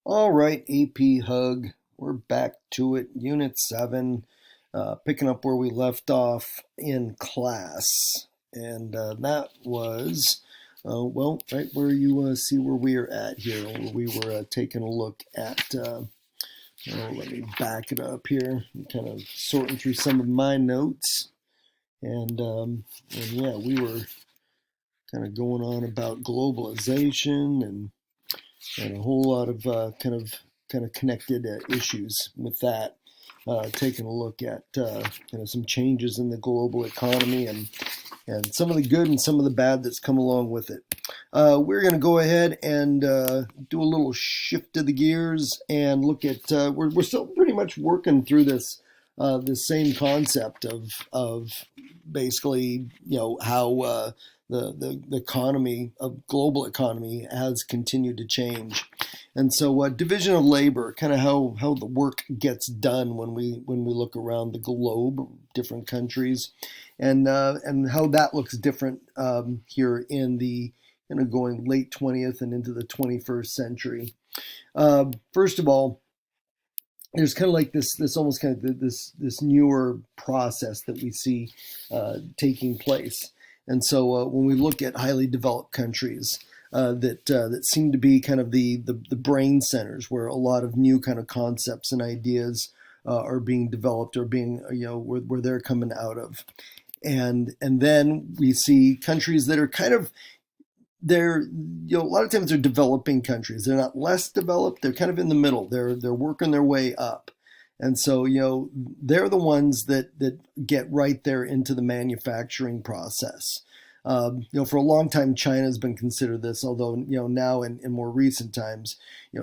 All right, AP Hug, we're back to it. Unit 7, picking up where we left off in class. And that was, well, right where you see where we are at here, where we were taking a look at, let me back it up here, and kind of sorting through some of my notes. And yeah, we were kind of going on about globalization and a whole lot of kind of connected issues with that. Taking a look at some changes in the global economy and some of the good and some of the bad that's come along with it. We're going to go ahead and do a little shift of the gears and look at. We're still pretty much working through this same concept of basically how the economy of global economy has continued to change. And so division of labor, kind of how the work gets done when we look around the globe, different countries, and how that looks different here in the going late 20th and into the 21st century. First of all, there's kind of like this almost kind of this newer process that we see taking place. And so when we look at highly developed countries that seem to be kind of the brain centers where a lot of new kind of concepts and ideas are being developed or being where they're coming out of, and then we see countries that are kind of they're a lot of times they're developing countries. They're not less developed. They're kind of in the middle. They're working their way up, and so they're the ones that get right there into the manufacturing process. For a long time, China has been considered this, although now in more recent times,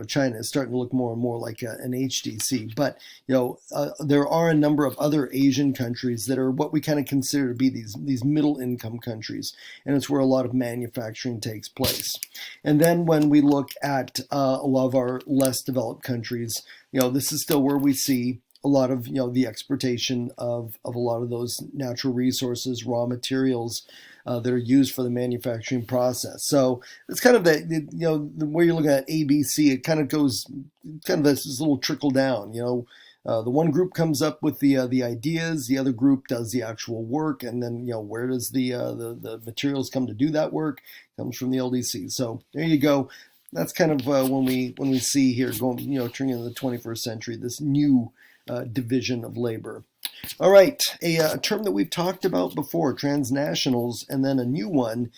China is starting to look more and more like an HDC. But there are a number of other Asian countries that are what we kind of consider to be these middle income countries, and it's where a lot of manufacturing takes place. And then when we look at a lot of our less developed countries, this is still where we see a lot of the exportation of a lot of those natural resources, raw materials that are used for the manufacturing process. So it's kind of the way you're looking at ABC. It kind of goes kind of this little trickle down. The one group comes up with the ideas, the other group does the actual work, and then where does the materials come to do that work? It comes from the LDC. So there you go. That's kind of when we see here going turning into the 21st century, this new division of labor. All right, a term that we've talked about before, transnationals, and then a new one,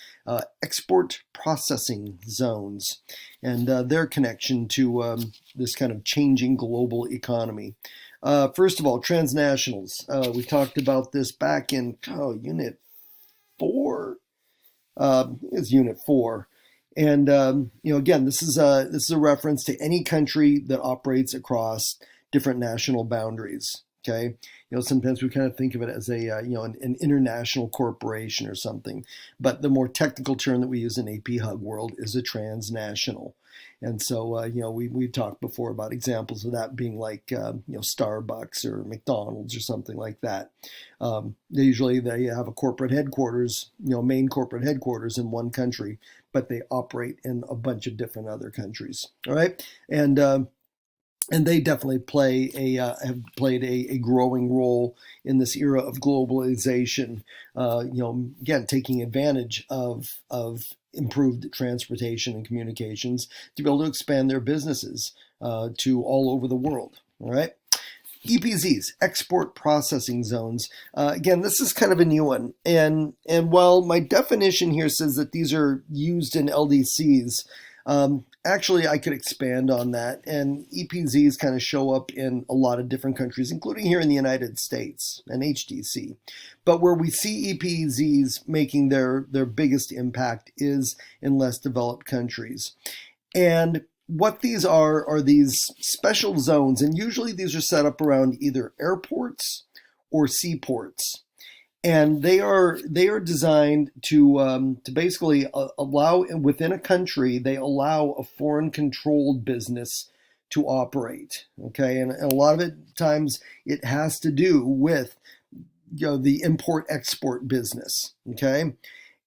export processing zones, and their connection to this kind of changing global economy. First of all, transnationals. We talked about this back in Unit 4. It's Unit 4. And again, this is a reference to any country that operates across different national boundaries. Okay, sometimes we kind of think of it as an international corporation or something, but the more technical term that we use in AP Hug world is a transnational. And so we talked before about examples of that being like Starbucks or McDonald's or something like that. They have a corporate headquarters, main corporate headquarters in one country, but they operate in a bunch of different other countries. All right, and they definitely have played a growing role in this era of globalization. Again, taking advantage of improved transportation and communications to be able to expand their businesses to all over the world. All right. EPZs, export processing zones. Again, this is kind of a new one. And while my definition here says that these are used in LDCs, actually I could expand on that. And EPZs kind of show up in a lot of different countries, including here in the United States, and HDC. But where we see EPZs making their biggest impact is in less developed countries. And what these are these special zones, and usually these are set up around either airports or seaports, and they are designed to basically allow within a country. They allow a foreign controlled business to operate. Okay, and a lot of it times it has to do with the import export business. Okay.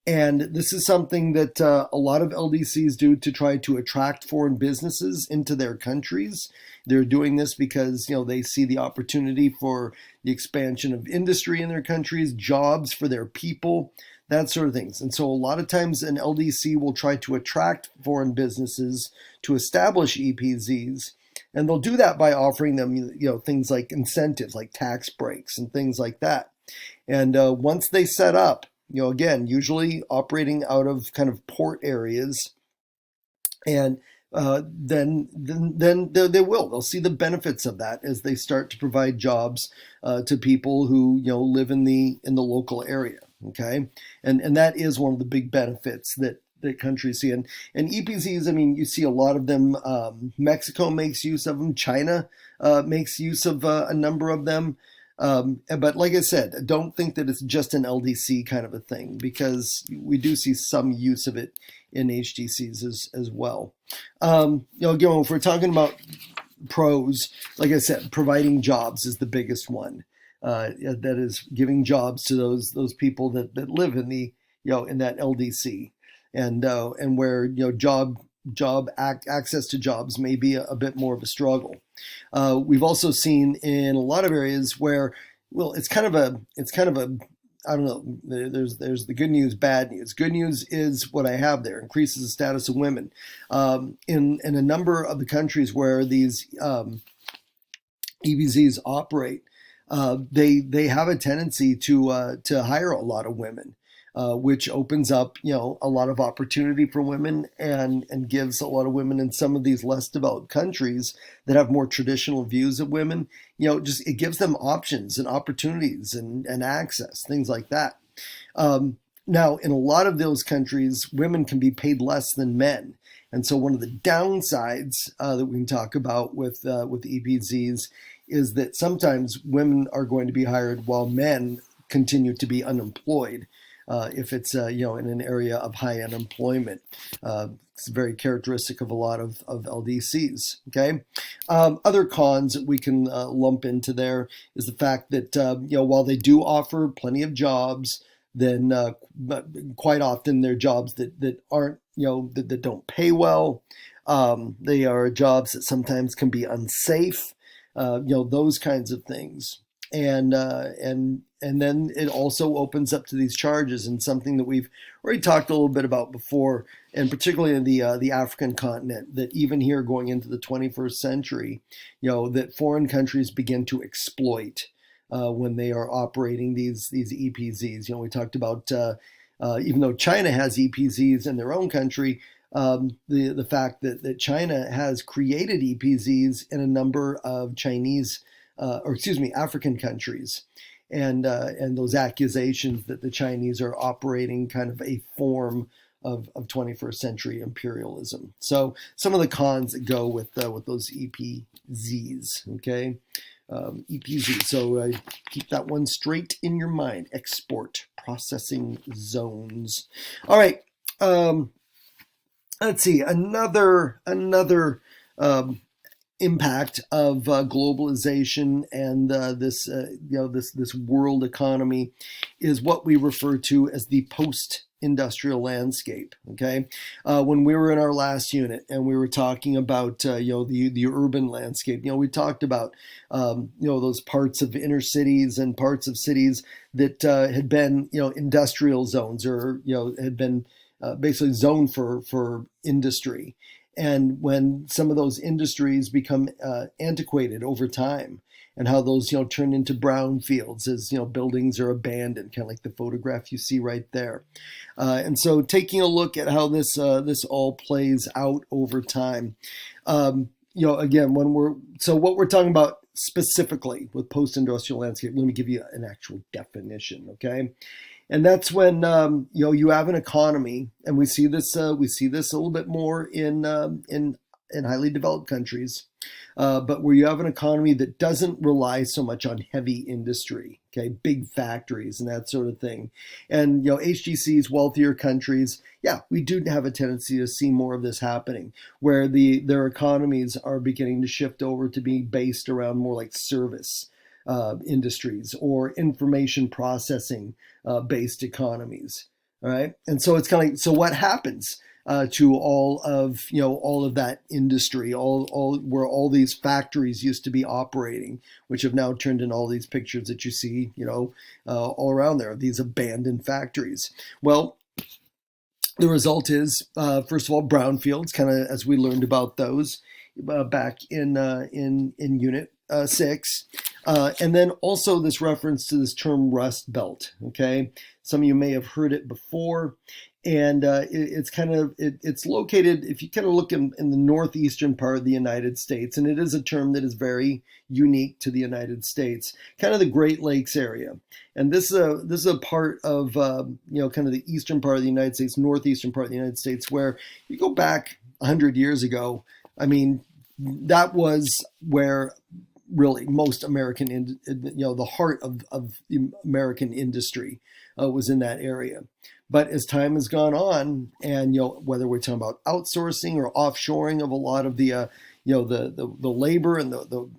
And this is something that a lot of LDCs do to try to attract foreign businesses into their countries. They're doing this because they see the opportunity for the expansion of industry in their countries, jobs for their people, that sort of things. And so a lot of times an LDC will try to attract foreign businesses to establish EPZs. And they'll do that by offering them things like incentives, like tax breaks and things like that. And once they set up, again, usually operating out of kind of port areas, and then they'll see the benefits of that as they start to provide jobs to people who live in the local area. Okay, and that is one of the big benefits that countries see. And EPZs, I mean, you see a lot of them. Mexico makes use of them. China makes use of a number of them. But like I said, I don't think that it's just an LDC kind of a thing, because we do see some use of it in HDCs as well. Again, if we're talking about pros, like I said, providing jobs is the biggest one. That is giving jobs to those people that live in the in that LDC, and where access to jobs may be a bit more of a struggle. We've also seen in a lot of areas where, well, it's kind of a I don't know. There's the good news, bad news. Good news is what I have there: increases the status of women. In a number of the countries where these EBZs operate, they have a tendency to hire a lot of women. Which opens up, a lot of opportunity for women, and gives a lot of women in some of these less developed countries that have more traditional views of women, just it gives them options and opportunities and access, things like that. Now, in a lot of those countries, women can be paid less than men. And so one of the downsides that we can talk about with EPZs is that sometimes women are going to be hired while men continue to be unemployed. If it's in an area of high unemployment. It's very characteristic of a lot of LDCs. Okay, other cons that we can lump into there is the fact that while they do offer plenty of jobs, then quite often they're jobs that aren't that don't pay well. They are jobs that sometimes can be unsafe. Those kinds of things. And then it also opens up to these charges, and something that we've already talked a little bit about before, and particularly in the African continent, that even here going into the 21st century, that foreign countries begin to exploit when they are operating these EPZs. We talked about even though China has EPZs in their own country, the fact that China has created EPZs in a number of African countries, and those accusations that the Chinese are operating kind of a form of 21st century imperialism. So some of the cons that go with those EPZs, okay? EPZ. So keep that one straight in your mind. Export processing zones. All right. Let's see. Another impact of globalization and this world economy is what we refer to as the post-industrial landscape. Okay, when we were in our last unit and we were talking about the urban landscape, we talked about those parts of inner cities and parts of cities that had been industrial zones, or had been basically zoned for industry. And when some of those industries become antiquated over time, and how those turn into brown fields as buildings are abandoned, kind of like the photograph you see right there. And so, taking a look at how this all plays out over time, again, what we're talking about specifically with post-industrial landscape, let me give you an actual definition, okay? And that's when you have an economy, and we see this a little bit more in highly developed countries, but where you have an economy that doesn't rely so much on heavy industry, okay, big factories and that sort of thing. And HGC's wealthier countries, yeah, we do have a tendency to see more of this happening, where their economies are beginning to shift over to being based around more like service industries or information processing based economies. All right, and so it's kind of like, so what happens to all of that industry, all where all these factories used to be operating, which have now turned into all these pictures that you see, all around there, these abandoned factories. Well, the result is, first of all, brownfields, kind of as we learned about those back in Unit 6, and then also this reference to this term Rust Belt. Okay, some of you may have heard it before, and it's located, if you kind of look in the northeastern part of the United States, and it is a term that is very unique to the United States, kind of the Great Lakes area. And this is a part of kind of the eastern part of the United States, northeastern part of the United States, where you go back 100 years ago. I mean, that was where really most American, the heart of the American industry was in that area. But as time has gone on, and whether we're talking about outsourcing or offshoring of a lot of the labor and the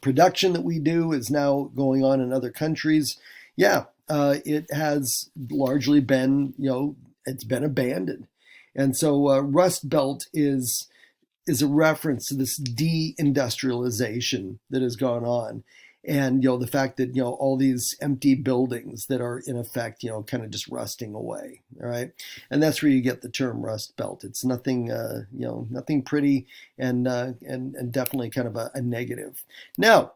production that we do is now going on in other countries. Yeah, it has largely been it's been abandoned, and so Rust Belt is a reference to this deindustrialization that has gone on, and the fact that all these empty buildings that are in effect kind of just rusting away. All right, and that's where you get the term Rust Belt. It's nothing nothing pretty, and definitely kind of a negative. Now,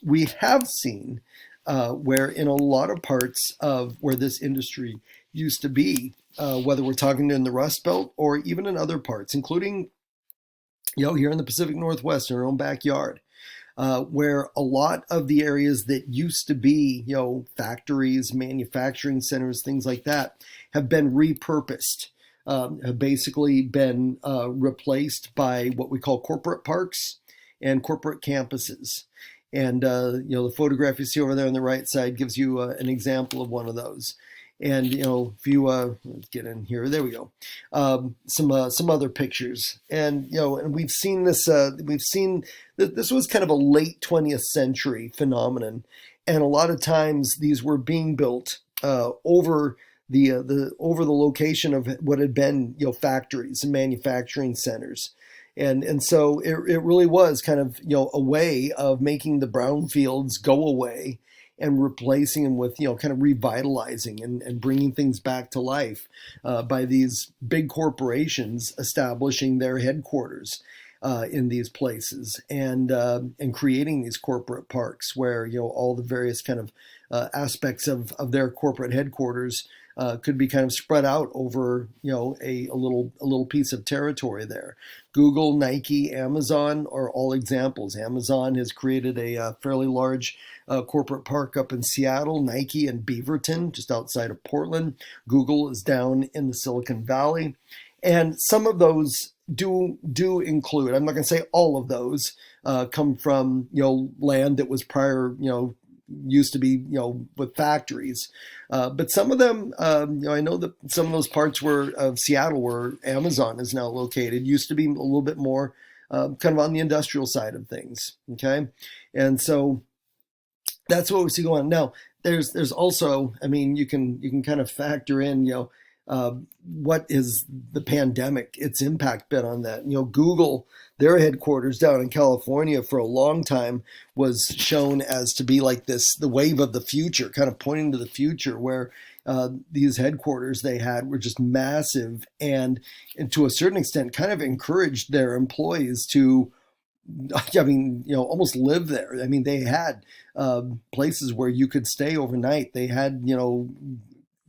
we have seen where in a lot of parts of where this industry used to be, whether we're talking in the Rust Belt or even in other parts, including here in the Pacific Northwest, in our own backyard, where a lot of the areas that used to be, factories, manufacturing centers, things like that, have been repurposed, have basically been replaced by what we call corporate parks and corporate campuses. And, the photograph you see over there on the right side gives you an example of one of those. And if you let's get in here, there we go. Some other pictures, and and we've seen this. We've seen that this was kind of a late 20th century phenomenon, and a lot of times these were being built over the location of what had been factories and manufacturing centers. And so it really was kind of a way of making the brownfields go away and replacing them with kind of revitalizing and bringing things back to life by these big corporations establishing their headquarters in these places, and creating these corporate parks where all the various kind of aspects of their corporate headquarters could be kind of spread out over a little piece of territory there. Google, Nike, Amazon are all examples. Amazon has created a fairly large corporate park up in Seattle. Nike in Beaverton, just outside of Portland. Google is down in the Silicon Valley, and some of those do include. I'm not going to say all of those come from land that was prior used to be with factories, but some of them I know that some of those parts of Seattle where Amazon is now located used to be a little bit more kind of on the industrial side of things. Okay, and so that's what we see going on now. There's also, I mean, you can kind of factor in what is the pandemic, its impact been on that. Google, their headquarters down in California for a long time was shown as to be like the wave of the future, kind of pointing to the future, where these headquarters they had were just massive, and to a certain extent kind of encouraged their employees to, I mean, almost live there. I mean, they had places where you could stay overnight. They had,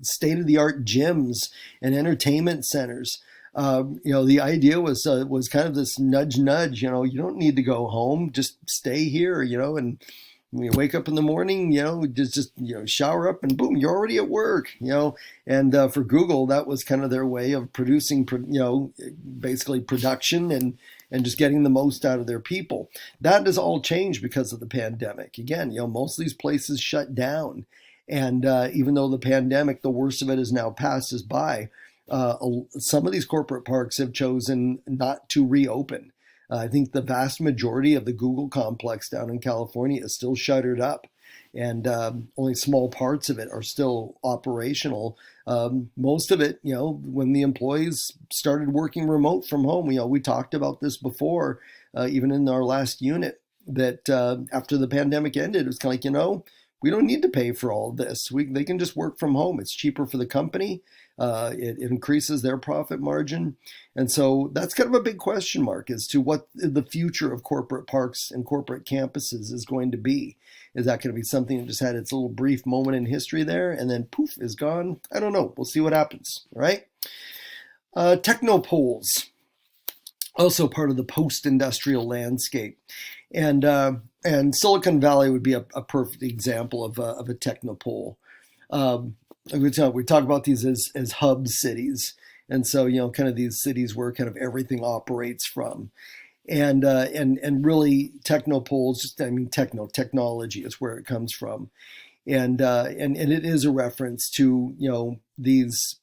state-of-the-art gyms and entertainment centers. The idea was kind of this nudge. You don't need to go home, just stay here. And when you wake up in the morning, just shower up and boom, you're already at work. And for Google, that was kind of their way of producing, basically production and just getting the most out of their people. That has all changed because of the pandemic. Again, most of these places shut down. And even though the pandemic, the worst of it is now passed us by, some of these corporate parks have chosen not to reopen. I think the vast majority of the Google complex down in California is still shuttered up. and only small parts of it are still operational. Most of it, when the employees started working remote from home, we talked about this before, even in our last unit, that after the pandemic ended, it was kind of like, we don't need to pay for all of this. They can just work from home. It's cheaper for the company. It increases their profit margin. And so that's kind of a big question mark as to what the future of corporate parks and corporate campuses is going to be. Is that going to be something that just had its little brief moment in history there and then poof, is gone? I don't know. We'll see what happens, right? Technopoles, also part of the post-industrial landscape. And Silicon Valley would be a perfect example of a technopole. We talk about these as hub cities. And so, kind of these cities where kind of everything operates from. And really technopoles, technology is where it comes from. And it is a reference to, these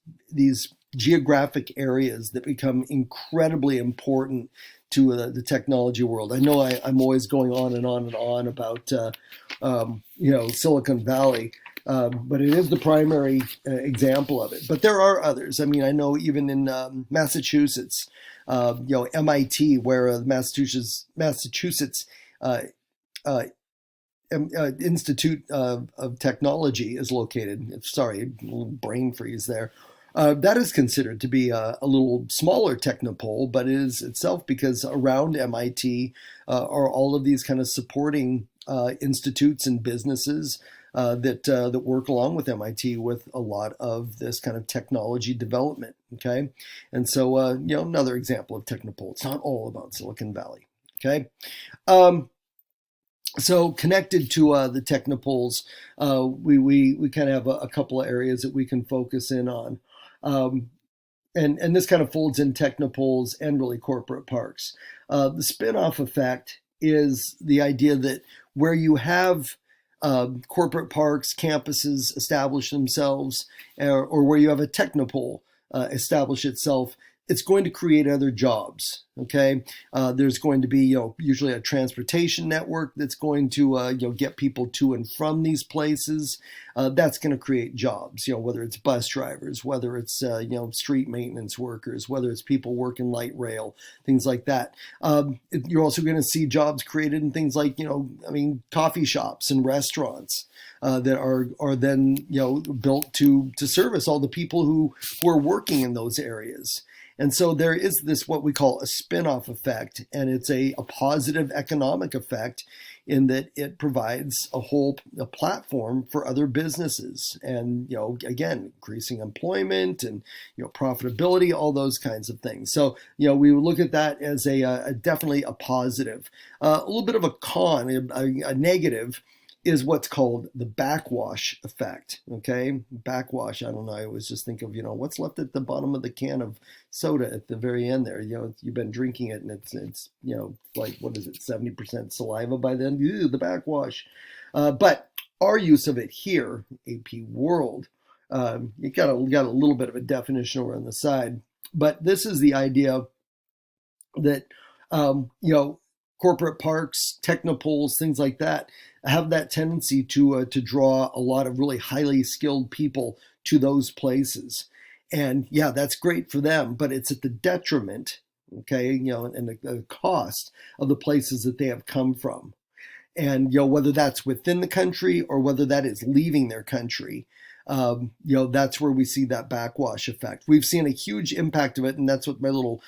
geographic areas that become incredibly important to the technology world. I know I'm always going on and on and on about, Silicon Valley, but it is the primary example of it. But there are others. I know even in Massachusetts, MIT, where the Massachusetts Institute of Technology is located. Sorry, a little brain freeze there. That is considered to be a little smaller technopole, but it is itself because around MIT are all of these kind of supporting institutes and businesses that work along with MIT with a lot of this kind of technology development. Okay, and so another example of technopole. It's not all about Silicon Valley. Okay. So connected to the technopoles, we kind of have a couple of areas that we can focus in on. And this kind of folds in technopoles and really corporate parks. The spin-off effect is the idea that where you have corporate parks, campuses establish themselves, or where you have a technopole establish itself, it's going to create other jobs. Okay, there's going to be usually a transportation network that's going to get people to and from these places. That's going to create jobs. Whether it's bus drivers, whether it's street maintenance workers, whether it's people working light rail, things like that. You're also going to see jobs created in things like coffee shops and restaurants that are then built to service all the people who are working in those areas. And so there is this what we call a spin-off effect, and it's a positive economic effect in that it provides a platform for other businesses, and again, increasing employment and profitability, all those kinds of things. So we would look at that as a definitely a positive. A little bit of a con, a negative, is what's called the backwash effect. Okay, backwash. I don't know. I always just think of what's left at the bottom of the can of soda at the very end there. You've been drinking it and it's like, what is it, 70% saliva by then? Ew, the backwash. But our use of it here, AP World, you got a little bit of a definition over on the side. But this is the idea that corporate parks, technopoles, things like that have that tendency to draw a lot of really highly skilled people to those places. And yeah, that's great for them, but it's at the detriment, okay, and the cost of the places that they have come from. And whether that's within the country or whether that is leaving their country, that's where we see that backwash effect. We've seen a huge impact of it, and that's what my little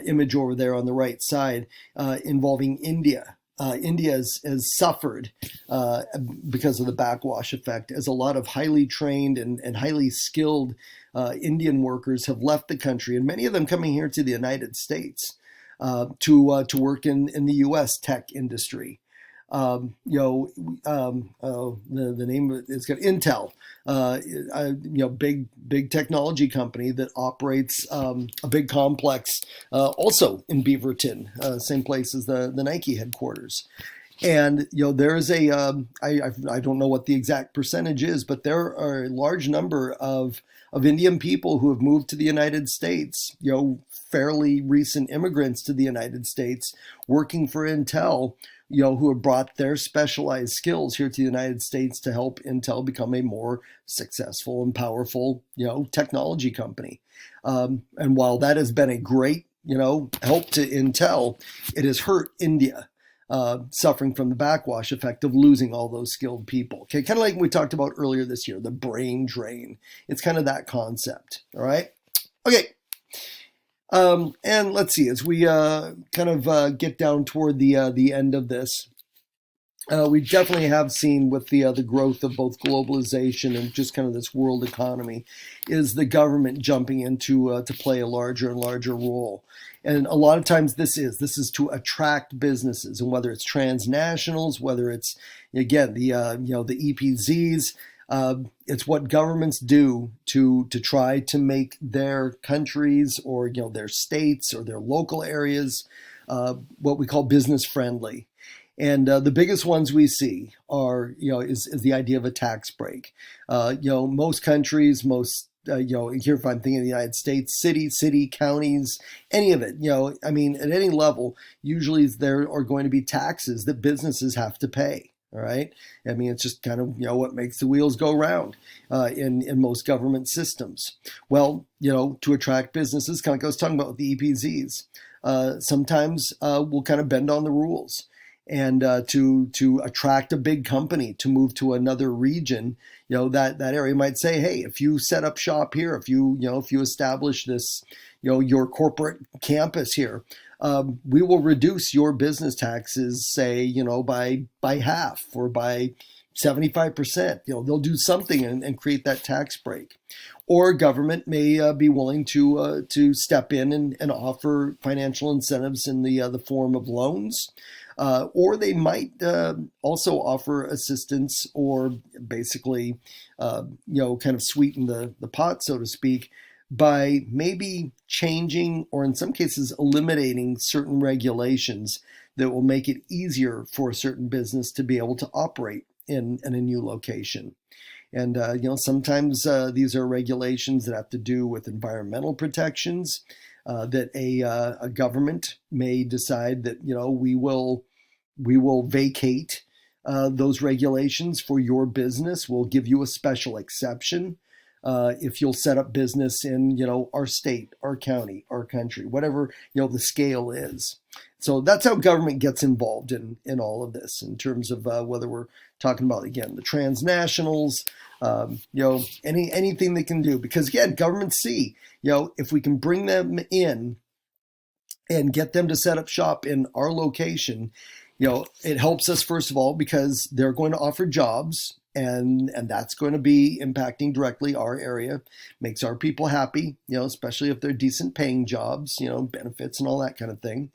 image over there on the right side involving India. India has suffered because of the backwash effect, as a lot of highly trained and highly skilled Indian workers have left the country, and many of them coming here to the United States to work in the U.S. tech industry. The name of it's got Intel, big technology company that operates a big complex also in Beaverton, same place as the Nike headquarters. And there is I don't know what the exact percentage is, but there are a large number of Indian people who have moved to the United States. Fairly recent immigrants to the United States, working for Intel. Who have brought their specialized skills here to the United States to help Intel become a more successful and powerful, technology company. And while that has been a great, help to Intel, it has hurt India, suffering from the backwash effect of losing all those skilled people. Okay, kind of like we talked about earlier this year, the brain drain. It's kind of that concept. All right. Okay. And let's see, as we get down toward the end of this, we definitely have seen with the growth of both globalization and just kind of this world economy, is the government jumping into to play a larger and larger role. And a lot of times this is to attract businesses, and whether it's transnationals, whether it's again the EPZs. It's what governments do to try to make their countries or their states or their local areas what we call business friendly. And the biggest ones we see are is the idea of a tax break. Most countries, here if I'm thinking of the United States, city, counties, any of it, I mean, at any level, usually there are going to be taxes that businesses have to pay. All right. I mean, it's just kind of, what makes the wheels go round in most government systems. Well, to attract businesses, kind of like I was talking about with the EPZs, sometimes we'll kind of bend on the rules. And to attract a big company to move to another region, that area might say, hey, if you set up shop here, if you establish this, your corporate campus here, we will reduce your business taxes, say, by half or by 75%. They'll do something and create that tax break. Or government may be willing to step in and offer financial incentives in the form of loans. Or they might also offer assistance, or basically, kind of sweeten the pot, so to speak, by maybe changing or in some cases eliminating certain regulations that will make it easier for a certain business to be able to operate in a new location. And sometimes these are regulations that have to do with environmental protections. That a government may decide that we will vacate those regulations for your business. We'll give you a special exception if you'll set up business in our state, our county, our country, whatever the scale is. So that's how government gets involved in all of this, in terms of whether we're talking about, again, the transnationals, anything they can do. Because again, governments see, if we can bring them in and get them to set up shop in our location, it helps us, first of all, because they're going to offer jobs, and that's going to be impacting directly our area, makes our people happy, especially if they're decent paying jobs, benefits and all that kind of thing.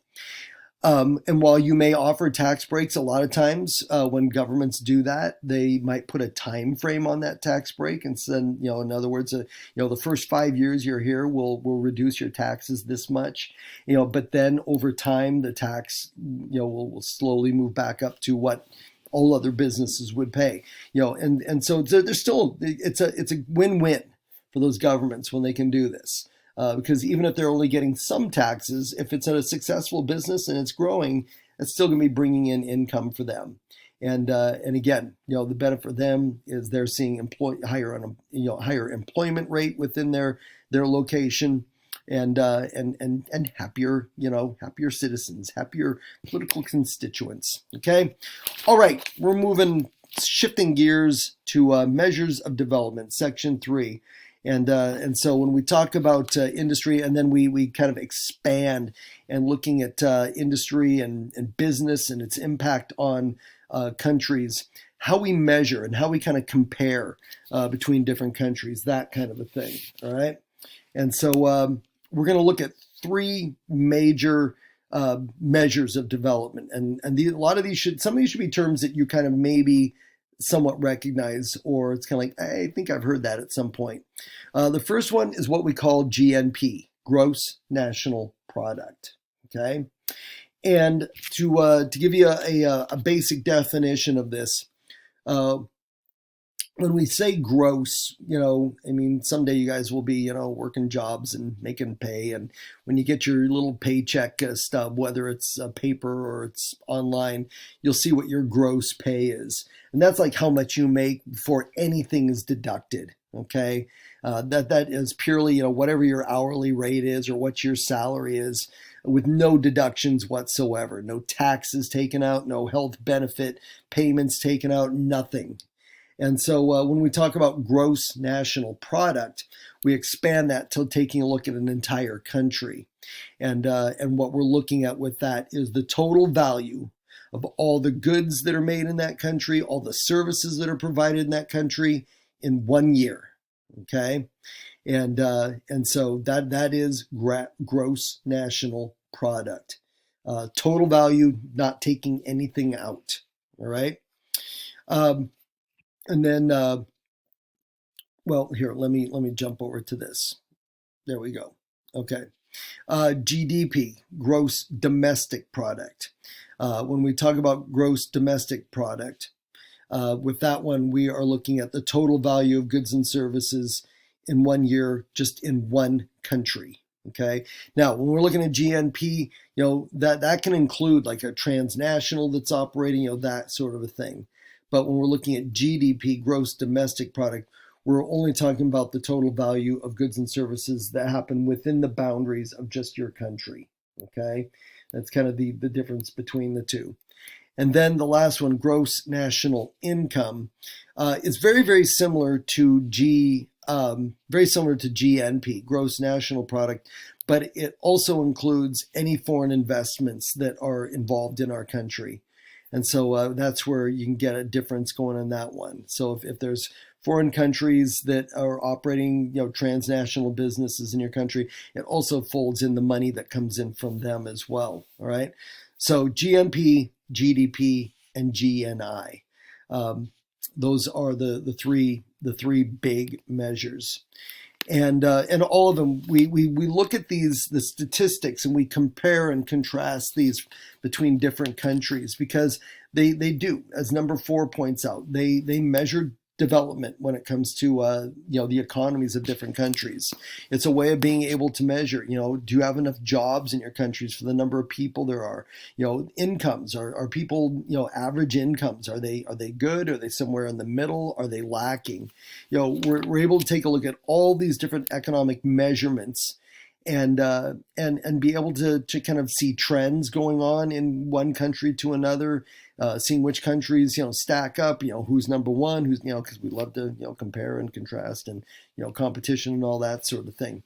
And while you may offer tax breaks, a lot of times when governments do that, they might put a time frame on that tax break and send, in other words, the first 5 years you're here, we'll reduce your taxes this much, but then over time the tax, will slowly move back up to what all other businesses would pay, and so there's still, it's a win-win for those governments when they can do this. Because even if they're only getting some taxes, if it's a successful business and it's growing, it's still going to be bringing in income for them. And again, the benefit for them is they're seeing higher employment rate within their location, and happier happier citizens, happier political constituents. Okay, all right, shifting gears to measures of development, section 3. And so when we talk about industry, and then we kind of expand and looking at industry and business and its impact on countries, how we measure and how we kind of compare between different countries, that kind of a thing. All right. And so we're going to look at 3 major measures of development, and some of these should be terms that you kind of maybe somewhat recognize, or it's kind of like, I think I've heard that at some point. The first one is what we call GNP, Gross National Product. Okay, And to give you a basic definition of this, uh, when we say gross, I mean, someday you guys will be, working jobs and making pay. And when you get your little paycheck stub, whether it's paper or it's online, you'll see what your gross pay is. And that's like how much you make before anything is deducted. Okay. That is purely, whatever your hourly rate is or what your salary is with no deductions whatsoever, no taxes taken out, no health benefit payments taken out, nothing. And so when we talk about gross national product, we expand that to taking a look at an entire country. And what we're looking at with that is the total value of all the goods that are made in that country, all the services that are provided in that country in 1 year. Okay, and so that is gross national product, total value, not taking anything out. All right. And then, well, here, let me jump over to this. There we go. Okay. GDP, gross domestic product. When we talk about gross domestic product, with that one, we are looking at the total value of goods and services in 1 year, just in one country. Okay. Now, when we're looking at GNP, that can include like a transnational that's operating, that sort of a thing. But when we're looking at GDP, gross domestic product, we're only talking about the total value of goods and services that happen within the boundaries of just your country. Okay, that's kind of the difference between the two. And then the last one, gross national income, is very, very similar to very similar to GNP, gross national product, but it also includes any foreign investments that are involved in our country. And so that's where you can get a difference going on that one. So if there's foreign countries that are operating, transnational businesses in your country, it also folds in the money that comes in from them as well. All right. So GNP, GDP, and GNI. Those are the three big measures. And all of them, we look at the statistics, and we compare and contrast these between different countries, because they do, as number 4 points out, they measure development when it comes to the economies of different countries. It's a way of being able to measure, do you have enough jobs in your countries for the number of people there are? Incomes, are people, average incomes, are they good? Are they somewhere in the middle? Are they lacking? We're able to take a look at all these different economic measurements and be able to kind of see trends going on in one country to another, seeing which countries stack up, who's number one, who's because we love to compare and contrast and competition and all that sort of thing.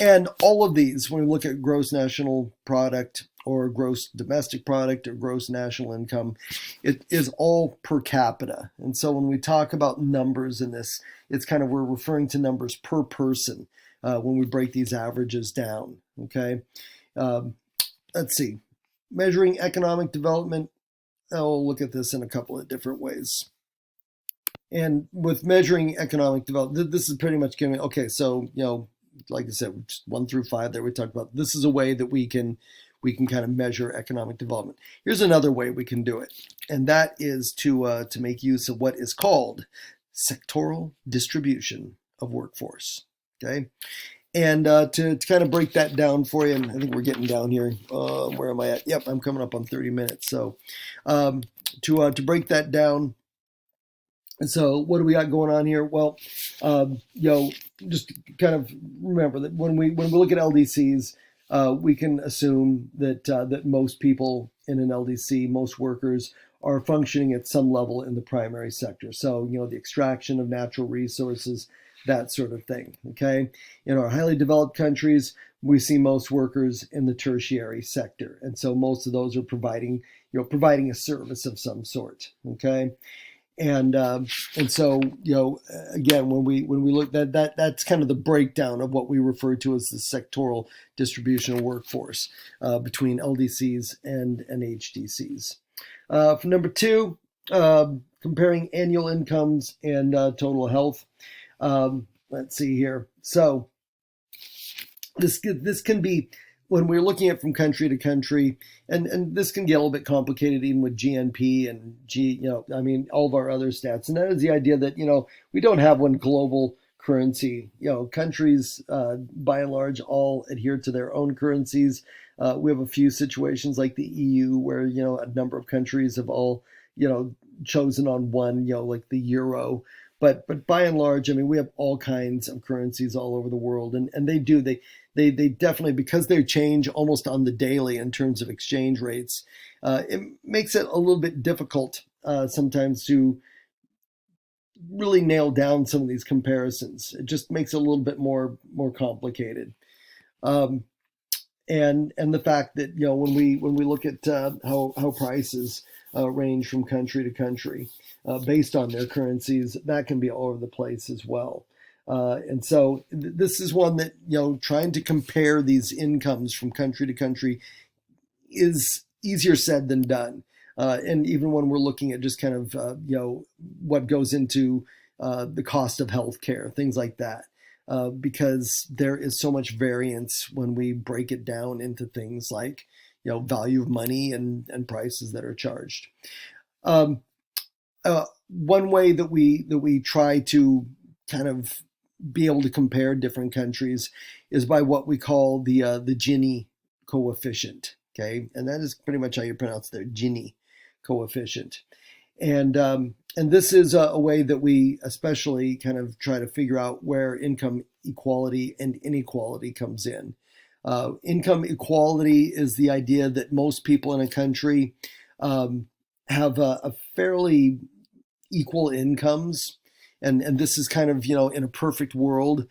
And all of these, when we look at gross national product or gross domestic product or gross national income, it is all per capita. And so when we talk about numbers in this, it's kind of, we're referring to numbers per person when we break these averages down. Okay. Let's see. Measuring economic development, I'll look at this in a couple of different ways. And with measuring economic development, this is pretty much giving, okay, so, like I said, 1 through 5 there we talked about, this is a way that we can kind of measure economic development. Here's another way we can do it, and that is to make use of what is called sectoral distribution of workforce. Okay, and to kind of break that down for you, and I think we're getting down here. Where am I at? Yep, I'm coming up on 30 minutes. So to break that down. And so what do we got going on here? Well, just kind of remember that when we look at LDCs, we can assume that most people in an LDC, most workers, are functioning at some level in the primary sector. So, the extraction of natural resources, that sort of thing. Okay. In our highly developed countries, we see most workers in the tertiary sector. And so most of those are providing a service of some sort. Okay. And so, again, when we look that's kind of the breakdown of what we refer to as the sectoral distribution of workforce between LDCs and HDCs. For number 2, comparing annual incomes and total health. Let's see here. So this can be when we're looking at from country to country, and this can get a little bit complicated even with GNP and all of our other stats, and that is the idea that we don't have one global currency. Countries by and large all adhere to their own currencies. We have a few situations like the EU where a number of countries have all chosen on one, like the euro. But by and large, I mean, we have all kinds of currencies all over the world, and they definitely, because they change almost on the daily in terms of exchange rates, it makes it a little bit difficult sometimes to really nail down some of these comparisons. It just makes it a little bit more complicated. Um, and the fact that when we look at how prices range from country to country based on their currencies, that can be all over the place as well. And so this is one that trying to compare these incomes from country to country is easier said than done. And even when we're looking at just kind of what goes into the cost of healthcare, things like that. Because there is so much variance when we break it down into things like value of money and prices that are charged. One way that we try to kind of be able to compare different countries is by what we call the Gini coefficient. Okay, and that is pretty much how you pronounce the Gini coefficient. And this is a way that we especially kind of try to figure out where income equality and inequality comes in. Income equality is the idea that most people in a country have a fairly equal incomes. And this is kind of, in a perfect world,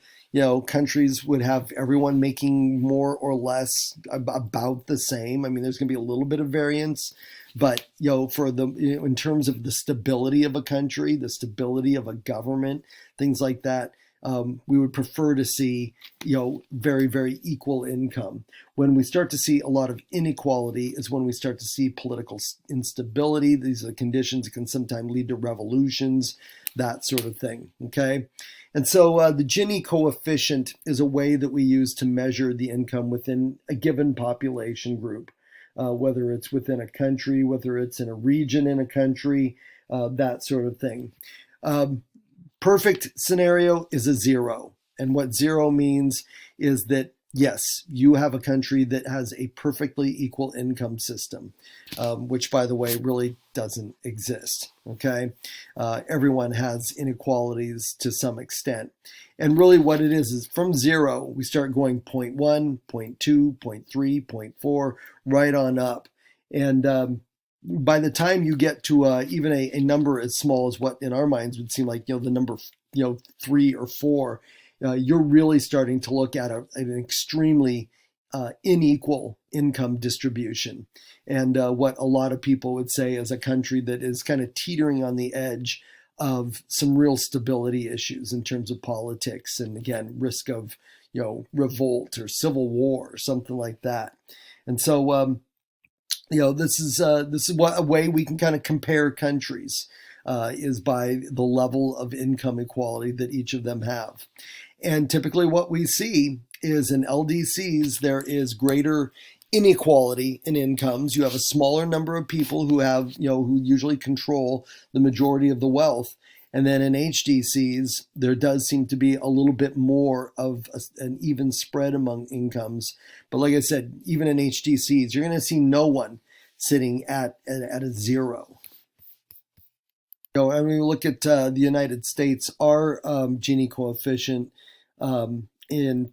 countries would have everyone making more or less about the same. I mean, there's going to be a little bit of variance, but in terms of the stability of a country, the stability of a government, things like that, we would prefer to see very, very equal income. When we start to see a lot of inequality is when we start to see political instability. These are conditions that can sometimes lead to revolutions, that sort of thing. Okay. And so the Gini coefficient is a way that we use to measure the income within a given population group, whether it's within a country, whether it's in a region in a country, that sort of thing. Perfect scenario is a zero. And what zero means is that, yes, you have a country that has a perfectly equal income system, which, by the way, really doesn't exist. Okay. Everyone has inequalities to some extent. And really what it is from zero, we start going 0.1, 0.2, 0.3, 0.4, right on up. And by the time you get to even a number as small as what in our minds would seem like the number 3 or 4, you're really starting to look at an extremely unequal income distribution, and what a lot of people would say is a country that is kind of teetering on the edge of some real stability issues in terms of politics, and again, risk of revolt or civil war or something like that. And so this is what a way we can kind of compare countries is by the level of income equality that each of them have. And typically what we see is in LDCs, there is greater inequality in incomes. You have a smaller number of people who have, who usually control the majority of the wealth. And then in HDCs, there does seem to be a little bit more of an even spread among incomes. But like I said, even in HDCs, you're going to see no one sitting at a zero. And when we look at the United States, our Gini coefficient in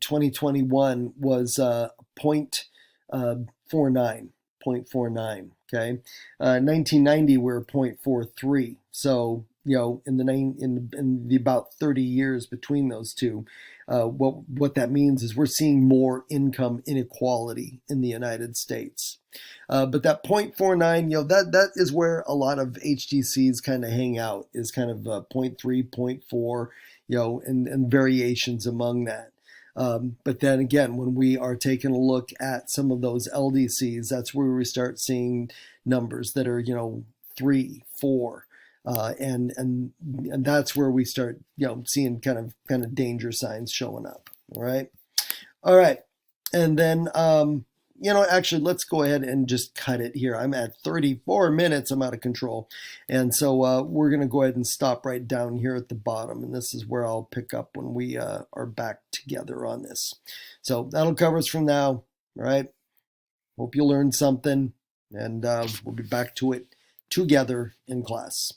2021 was 0.49. Okay, 1990 we're 0.43. So in the about 30 years between those two, what that means is we're seeing more income inequality in the United States. But that 0.49, that is where a lot of HDCs kind of hang out, is kind of 0.3, 0.4, and variations among that. But then again, when we are taking a look at some of those LDCs, that's where we start seeing numbers that are, 3, 4, and that's where we start, seeing kind of danger signs showing up. All right. And then actually, let's go ahead and just cut it here. I'm at 34 minutes. I'm out of control. And so we're going to go ahead and stop right down here at the bottom. And this is where I'll pick up when we are back together on this. So that'll cover us from now. All right. Hope you learned something. And we'll be back to it together in class.